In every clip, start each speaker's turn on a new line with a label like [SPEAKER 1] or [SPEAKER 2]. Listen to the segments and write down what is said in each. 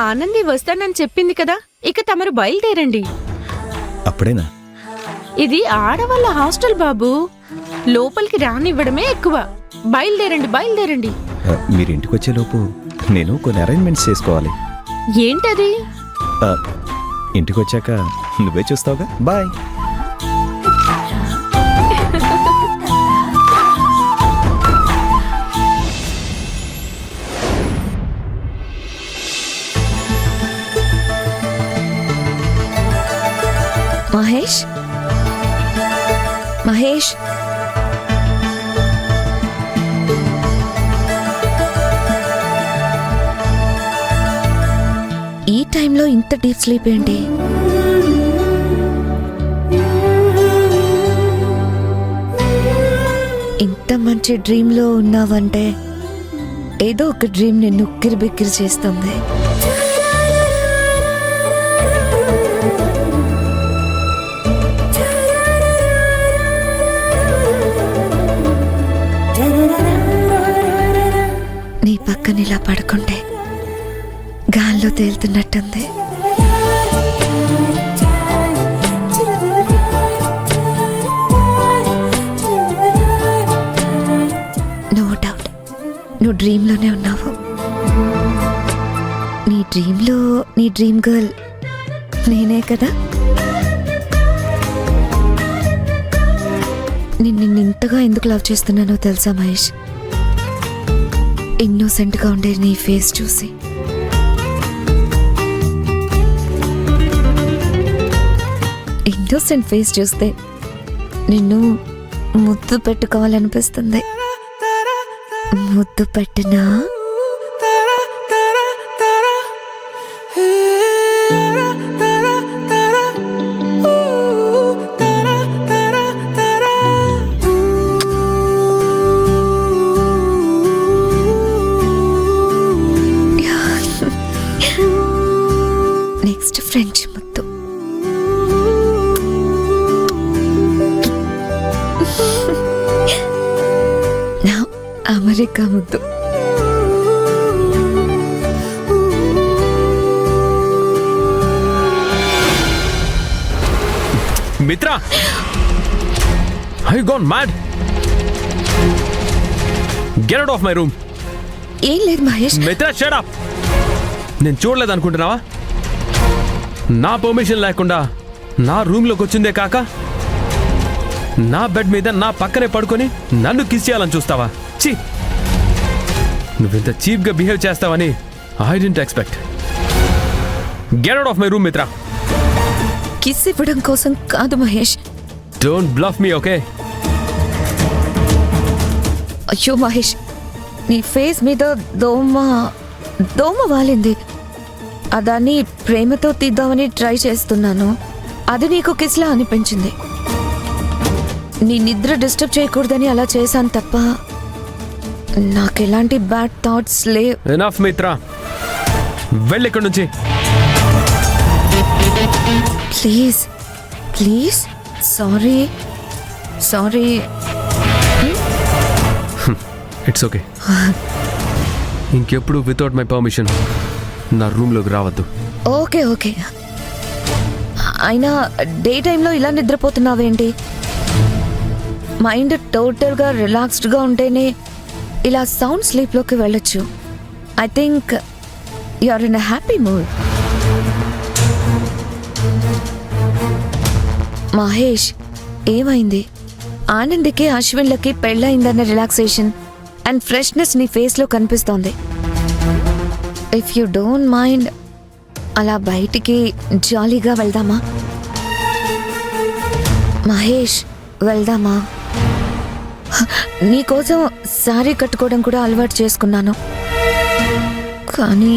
[SPEAKER 1] ఆనంది వస్తానని చెప్పింది కదా, ఇక తమరు బయలుదేరండి.
[SPEAKER 2] అప్పుడేనా?
[SPEAKER 1] ఇది ఆడవాళ్ళ హాస్టల్ బాబు, లోపలికి రానివ్వడమే ఎక్కువ. బయలుదేరండి, బయలుదేరండి.
[SPEAKER 2] మీరు ఇంటికి వచ్చేలోపు నేను కొన్ని అరేంజ్మెంట్స్ చేసుకోవాలి.
[SPEAKER 1] ఏంటది?
[SPEAKER 2] ఇంటికి వచ్చాక నువ్వే చూస్తావుగా. బాయ్.
[SPEAKER 3] మహేష్, మహేష్, ఈ టైంలో ఇంత డీప్ స్లీప్ ఏంటి? ఇంత మంచి డ్రీమ్లో ఉన్నావంటే ఏదో ఒక డ్రీమ్ నిన్ను ఉక్కిరి బిక్కిరి చేస్తుంది. నీ పక్కన ఇలా పడుకుంటే గాల్లో తేలుతున్నట్టుంది. నో డౌట్ నువ్వు డ్రీమ్లోనే ఉన్నావు. నీ డ్రీమ్లో నీ డ్రీమ్ గర్ల్ నేనే కదా. నిన్ను ఇంతగా ఎందుకు లవ్ చేస్తున్నానో తెలుసా మహేష్? ఇన్నోసెంట్గా ఉండే నీ ఫేస్ చూసి. ఇన్నోసెంట్ ఫేస్ చూస్తే నిన్ను ముద్దు పెట్టుకోవాలనిపిస్తుంది. ముద్దు పెట్టినా? నెక్స్ట్ ఫ్రెంచ్ ముద్దు. నా అమెరికా ముద్దు.
[SPEAKER 4] Mitra, have you gone mad? Get out of my room.
[SPEAKER 3] ఏం లేదు మహేష్.
[SPEAKER 4] Mitra, shut up. నేను చూడలేదు అనుకుంటున్నావా? నా పర్మిషన్ లేకుండా నా రూమ్లోకి వచ్చిందే కాక నా బెడ్ మీద నా పక్కనే పడుకొని నన్ను కిస్ చేయాలని చూస్తావా? ఛీ, నువ్వింత చీప్గా బిహేవ్ చేస్తావని I didn't expect. Get out of my room Mitra.
[SPEAKER 3] Kiss ఇవ్వడం కోసం కాదు Mahesh.
[SPEAKER 4] Don't bluff me, okay?
[SPEAKER 3] అయ్యో మహేష్, నీ ఫేస్ మీద దోమ వాలింది. దాన్ని ప్రేమతో తీద్దామని ట్రై చేస్తున్నాను. అది నీకు కిస్లా అనిపించింది. నీ నిద్ర డిస్టర్బ్ చేయకూడదని అలా చేశాను తప్ప నాకెలాంటి బ్యాడ్ థాట్స్ లేవు.
[SPEAKER 4] ఎనఫ్ మిత్రా, వెళ్ళి ఇక్కడి నుంచి.
[SPEAKER 3] Please please. Sorry sorry.
[SPEAKER 4] It's okay. ఇంకెప్పుడు వితౌట్ మై పర్మిషన్ నా రూమ్లోకి రావద్దు.
[SPEAKER 3] Okay okay. అయినా డే టైంలో ఇలా నిద్రపోతున్నావేంటి? మైండ్ టోటల్గా రిలాక్స్డ్గా ఉంటేనే ఇలా సౌండ్ స్లీప్లోకి వెళ్ళొచ్చు. I think you are in a happy mood. Mahesh, ఏమైంది? ఆనంద్కి అశ్విన్లకి పెళ్ళయిందన్న రిలాక్సేషన్ అండ్ ఫ్రెష్నెస్ నీ ఫేస్లో కనిపిస్తోంది. ఇఫ్ యూ డోంట్ మైండ్ అలా బయటికి జాలీగా వెళ్దామా? మహేష్, వెళ్దామా? నీకోసం శారీ కట్టుకోవడం కూడా అలవాటు చేసుకున్నాను, కానీ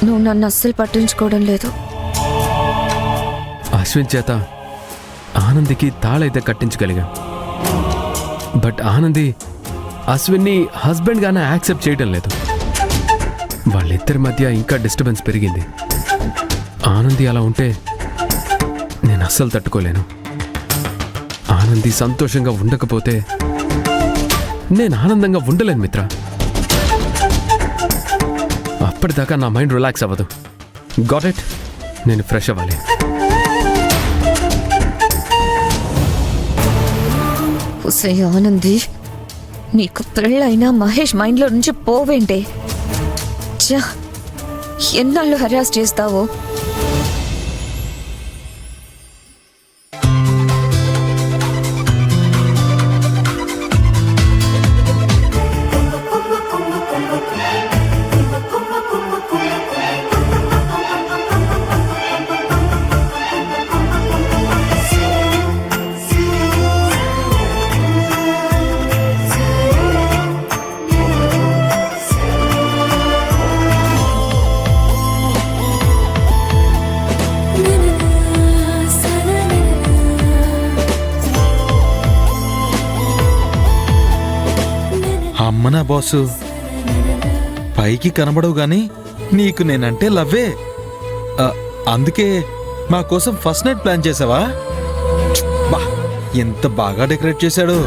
[SPEAKER 3] నువ్వు నన్ను అస్సలు పట్టించుకోవడం లేదు.
[SPEAKER 4] అశ్విన్ చేత ఆనందికి తాళైతే కట్టించగలిగా, బట్ ఆనంది అశ్విన్ని హస్బెండ్గానే యాక్సెప్ట్ చేయడం లేదు. వాళ్ళిద్దరి మధ్య ఇంకా డిస్టర్బెన్స్ పెరిగింది. ఆనంది అలా ఉంటే నేను అస్సలు తట్టుకోలేను. ఆనంది సంతోషంగా ఉండకపోతే నేను ఆనందంగా ఉండలేను మిత్ర. అప్పటిదాకా నా మైండ్ రిలాక్స్ అవ్వదు. Got it. నేను ఫ్రెష్ అవ్వాలి.
[SPEAKER 3] ఉసే ఆనంది, నీకు పెళ్ళైనా మహేష్ మైండ్లో నుంచి పోవేంటే. ఛ, ఎన్నాళ్ళు హరాస్ చేస్తావో.
[SPEAKER 5] అమ్మనా బాసు, పైకి కనబడవు గాని నీకు నేనంటే లవ్వే. అందుకే మా కోసం ఫస్ట్ నైట్ ప్లాన్ చేసావా? బా, ఎంత బాగా డెకరేట్ చేశాడు.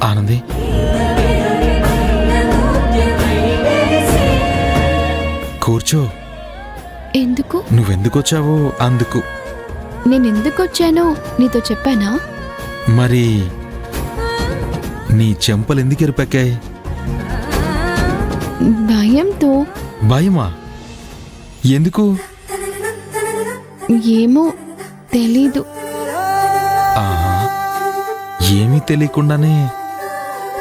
[SPEAKER 5] ఆనంది, కూర్చో.
[SPEAKER 6] ఎందుకు?
[SPEAKER 5] నువ్వెందుకొచ్చావో అందుకు.
[SPEAKER 6] నేనెందుకొచ్చానో నీతో చెప్పానా?
[SPEAKER 5] మరి నీ చెంపలు ఎందుకు ఎరుపెక్కాయి?
[SPEAKER 6] భయంతో.
[SPEAKER 5] భయమా? ఎందుకు?
[SPEAKER 6] ఏమో తెలీదు.
[SPEAKER 5] ఆహా, ఏమీ తెలియకుండానే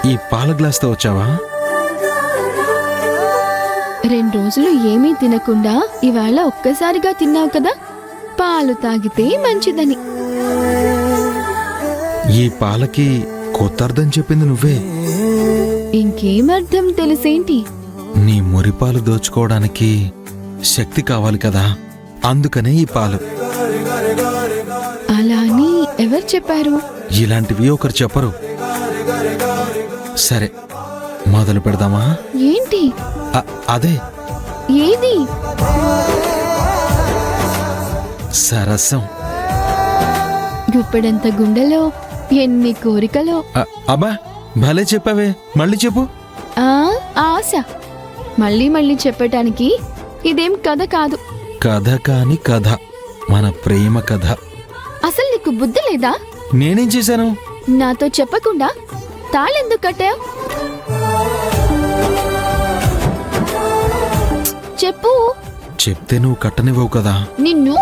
[SPEAKER 5] ఈ పాల గ్లాస్తో వచ్చావా?
[SPEAKER 6] 2 రోజులు ఏమీ తినకుండా ఇవాళ ఒక్కసారిగా తిన్నావు కదా, పాలు తాగితే మంచిదని.
[SPEAKER 5] ఈ పాలకి కొత్త అర్థం చెప్పింది నువ్వే.
[SPEAKER 6] ఇంకేమర్థం తెలుసేంటి?
[SPEAKER 5] నీ మురిపాలు దోచుకోవడానికి శక్తి కావాలి కదా, అందుకనే ఈ పాలు.
[SPEAKER 6] అలా అని ఎవరు చెప్పారు?
[SPEAKER 5] ఇలాంటివి ఒకరు చెప్పరు. సరే, మొదలు పెడదామా?
[SPEAKER 6] ఏంటి?
[SPEAKER 5] అదే,
[SPEAKER 6] ఏది?
[SPEAKER 5] సరసం.
[SPEAKER 6] గుప్పెడంత గుండెలో ఎన్ని కోరికలో.
[SPEAKER 5] అబ్బా, భలే చెప్పావే, మళ్ళీ చెప్పు.
[SPEAKER 6] ఆశ. మళ్ళీ మళ్ళీ చెప్పటానికి ఇదేం కథ కాదు.
[SPEAKER 5] కథ కాని కథ, మన ప్రేమ కథ.
[SPEAKER 6] అసలు నీకు బుద్ధి లేదా?
[SPEAKER 5] నేనేం చేశాను?
[SPEAKER 6] నాతో చెప్పకుండా తాళెందుకు కట్టావు? చెప్పు.
[SPEAKER 5] చెప్తే నువ్వు కట్టనివ్వవు కదా.
[SPEAKER 6] నిన్ను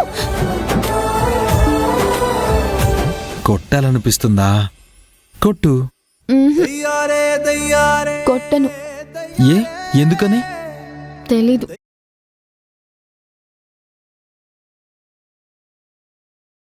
[SPEAKER 5] కొట్టాలనిపిస్తుందా? కొట్టు.
[SPEAKER 6] ఉహుం. కొట్టను.
[SPEAKER 5] ఏ, ఎందుకని?
[SPEAKER 6] తెలీదు.